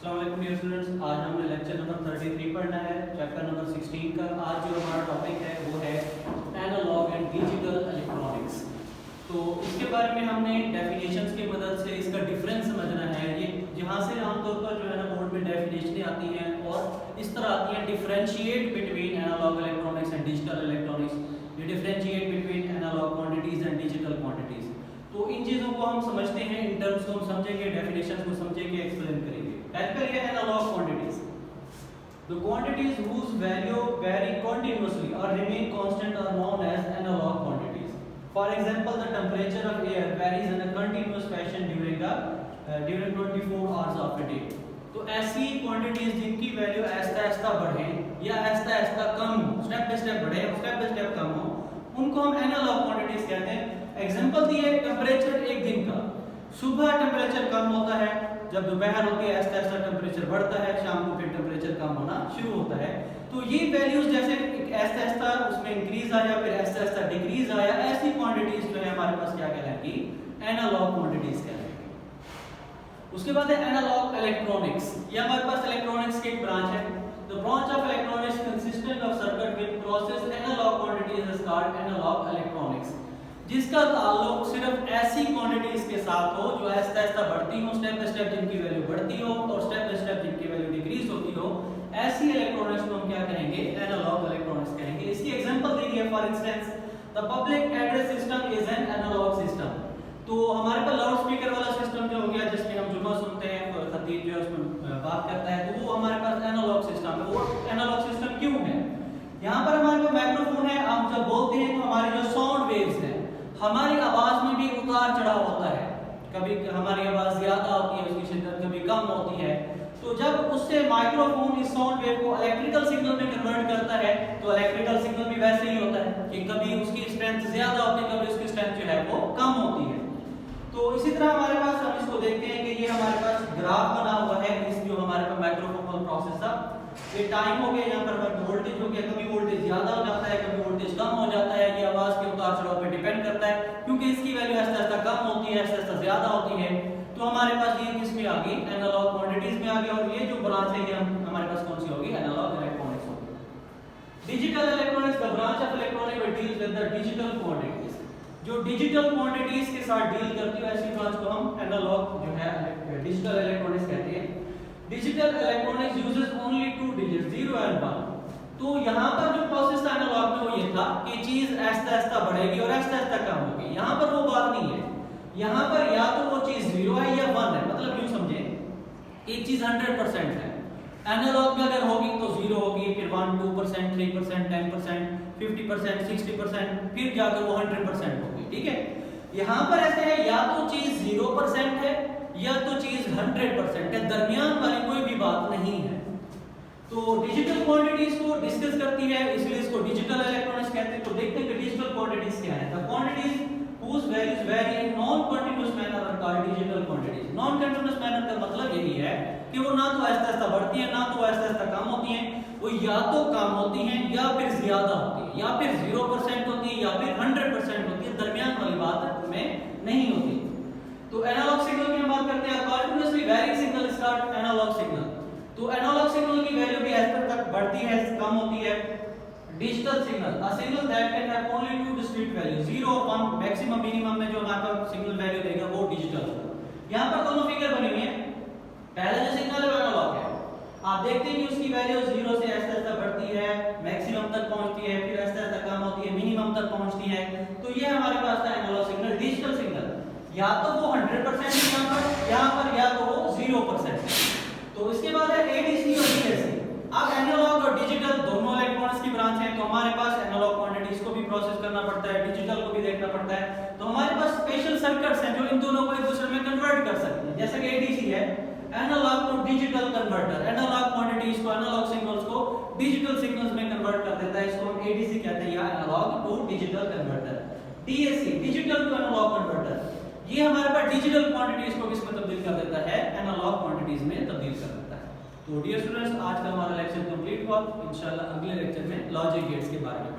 अस्सलाम वालेकुम dear students, आज हमने लेक्चर नंबर 33 पढ़ना है, चैप्टर नंबर 16 का। आज जो हमारा टॉपिक है वो है एनालॉग एंड डिजिटल इलेक्ट्रॉनिक्स। तो इसके बारे में हमने डेफिनेशंस की मदद से इसका डिफरेंस समझना है। ये जहाँ से आमतौर पर जो है ना बोर्ड में डेफिनेशनें आती हैं और इस तरह आती हैं differentiate between analogue electronics and digital electronics, differentiate between analogue quantities and digital quantities. तो इन चीज़ों को हम समझते हैं, इन टर्म्स को हम समझेंगे, डेफिनेशंस को समझेंगे, एक्सप्लेन करेंगे। पहले करिए analogue quantities. The quantities whose value vary continuously or remain constant are known as analog quantities. For example, the temperature of air varies in a continuous fashion during 24 hours of a day. तो ऐसी quantities जिनकी value ऐसा ऐसा बढ़े या ऐसा ऐसा कम हो, स्टेप बाय स्टेप बढ़े और स्टेप बाय स्टेप कम हो, उनको हम एनालॉग क्वांटिटीज कहते हैं। एग्जांपल दिए, टेम्परेचर एक दिन का, सुबह टेम्परेचर कम होता है, जब दोपहर होती है ऐसा ऐसा टेम्परेचर बढ़ता है, शाम को फिर टेम्परेचर कम होना शुरू होता है। तो ये वैल्यूज जैसे ऐसा ऐसा उसमें इंक्रीज आया फिर ऐसा ऐसा डिक्रीज आया, ऐसी क्वांटिटीज जो है हमारे पास क्या कहलाएंगी, एनालॉग क्वांटिटीज कहलाएंगी। उसके बाद है एनालॉग इलेक्ट्रॉनिक्स। ये हमारे पास इलेक्ट्रॉनिक्स की एक ब्रांच है। The branch of electronics consistent of circuit with process analogue quantities is called analogue electronics, जिसका ताल्लुक सिर्फ ऐसी क्वांटिटीज के साथ हो जो ऐसा ऐसा बढ़ती हो, स्टेप बाय स्टेप जिनकी वैल्यू बढ़ती हो और स्टेप बाय स्टेप जिनकी वैल्यू डिक्रीज होती हो, ऐसी इलेक्ट्रॉनिक्स को हम क्या कहेंगे, एनालॉग इलेक्ट्रॉनिक्स कहेंगे। इसकी एग्जांपल दी है, for instance the public address system is an analogue system. तो हमारे पास लाउड स्पीकर वाला सिस्टम जो हो गया जिसमें हम जुमा सुनते हैं, खतीब जो है उसमें बात करता है, तो वो हमारे पास एनालॉग सिस्टम है। वो एनालॉग सिस्टम क्यों है? यहाँ पर हमारे पास माइक्रोफोन है, हम जब बोलते हैं तो हमारी जो साउंड वेव्स हैं, हमारी आवाज में भी उतार चढ़ाव होता है। कभी हमारी आवाज ज्यादा होती है, उसकी शिद्दत कभी कम होती है। तो जब उससे माइक्रोफोन इस साउंड वेव को इलेक्ट्रिकल सिग्नल में कन्वर्ट करता है, तो इलेक्ट्रिकल सिग्नल भी वैसे ही होता है कि कभी उसकी स्ट्रेंथ ज्यादा होती है, कभी उसकी स्ट्रेंथ जो है वो कम होती है। तो इसी तरह हमारे पास हम इसको देखते हैं कि ये हमारे पास ग्राफ बना हुआ है, इस जो हमारे पास माइक्रोफोन प्रोसेसर, ये टाइम हो गया, यहाँ पर वोल्टेज हो गया, कभी वोल्टेज ज्यादा हो जाता है, कभी वोल्टेज कम हो जाता है। ये आवाज के उतार चढ़ाव पे डिपेंड करता है, क्योंकि इसकी वैल्यू ऐसा ऐसा कम होती है, ऐसा ऐसा ज्यादा होती है। तो हमारे पास ये किस में आ गई, एनालॉग क्वांटिटीज में आ गई। और ये जो ब्रांच है ये हमारे पास कौन सी होगी, एनालॉग इलेक्ट्रॉनिक्स होगी। Digital electronics the branch of electronic which deals with the digital quantities. जो डिजिटल क्वांटिटीज के साथ डील करती है ऐसी ब्रांच को हम एनालॉग जो है डिजिटल इलेक्ट्रॉनिक्स कहते हैं। Digital electronics uses only two digits 0 and 1। तो यहाँ पर जो प्रोसेस था एनालॉग में वो ये था कि चीज ऐसा ऐसा बढ़ेगी और ऐसा ऐसा कम होगी। यहाँ पर वो बात नहीं है, यहाँ पर या तो वो चीज 0 है या 1 है। मतलब यूं समझे, एक चीज 100% है, एनालॉग में अगर होगी तो 0 होगी, फिर 1, 2%, 3%, 10%, 50%, 60%, फिर जाकर वो 100% होगी। ठीक है, यहाँ पर ऐसे है या तो चीज 0% है या तो चीज 100% है, दरमियान वाली कोई भी बात नहीं है। तो डिजिटल क्वांटिटीज को डिस्कस करती है, इसलिए इसको डिजिटल इलेक्ट्रॉनिक्स कहते हैं। तो देखते हैं कि डिजिटल क्वांटिटीज क्या है। The quantities whose values vary in non-continuous manner are called digital quantities. Non-continuous manner का मतलब यही है कि वो ना तो ऐसा ऐसा बढ़ती है ना तो ऐसा ऐसा कम होती है, वो या तो कम होती हैं या फिर ज्यादा होती है, या फिर 0% होती है या फिर 100% होती है, दरमियान वाली बात में नहीं होती। तो एनालॉग सिग्नल की हम बात करते हैं। Continuously varying signal is called analogue signal. तो एनालॉग सिग्नल की वैल्यू भी ऐसे तक बढ़ती है, कम होती है। Digital signal, a signal that can have only two discrete values 0 और 1, मैक्सिमम मिनिमम में जो हमारा सिग्नल वैल्यू देगा वो डिजिटल होगा। यहाँ पर दोनों फिगर बनी हुई है। पहला जो सिग्नल है वो एनालॉग है, आप देखते हैं कि उसकी वैल्यू 0 से ऐसा ऐसा बढ़ती है, मैक्सिमम तक पहुंचती है, फिर ऐसा ऐसा कम होती है, मिनिमम तक पहुंचती है। तो ये हमारे पास था एनालॉग सिग्नल। डिजिटल सिग्नल या तो वो 100% यहाँ पर या तो वो 0%। तो इसके बाद है एडीसी और डीएसी। अब एनालॉग और डिजिटल दोनों इलेक्ट्रॉनिक्स की ब्रांच है, तो हमारे पास एनालॉग क्वांटिटीज को भी प्रोसेस करना पड़ता है, डिजिटल को भी देखना पड़ता है। तो हमारे पास स्पेशल सर्किट्स हैं जो इन दोनों को एक दूसरे में कन्वर्ट कर सकते हैं। जैसे कि एडीसी है, analogue to digital converter, analogue quantities को, एनालॉग सिग्नल्स को डिजिटल सिग्नल्स में कन्वर्ट कर देता है, इसको हम एडीसी कहते हैं, या analogue to digital converter. DAC, digital to analogue converter, ये हमारे पास डिजिटल क्वांटिटीज को किसमें तब्दील कर देता है, एनालॉग क्वांटिटीज में तब्दील कर देता है। तो डियर स्टूडेंट्स, आज का हमारा लेक्चर कंप्लीट हुआ। इंशाल्लाह अगले लेक्चर में लॉजिक गेट्स के बारे में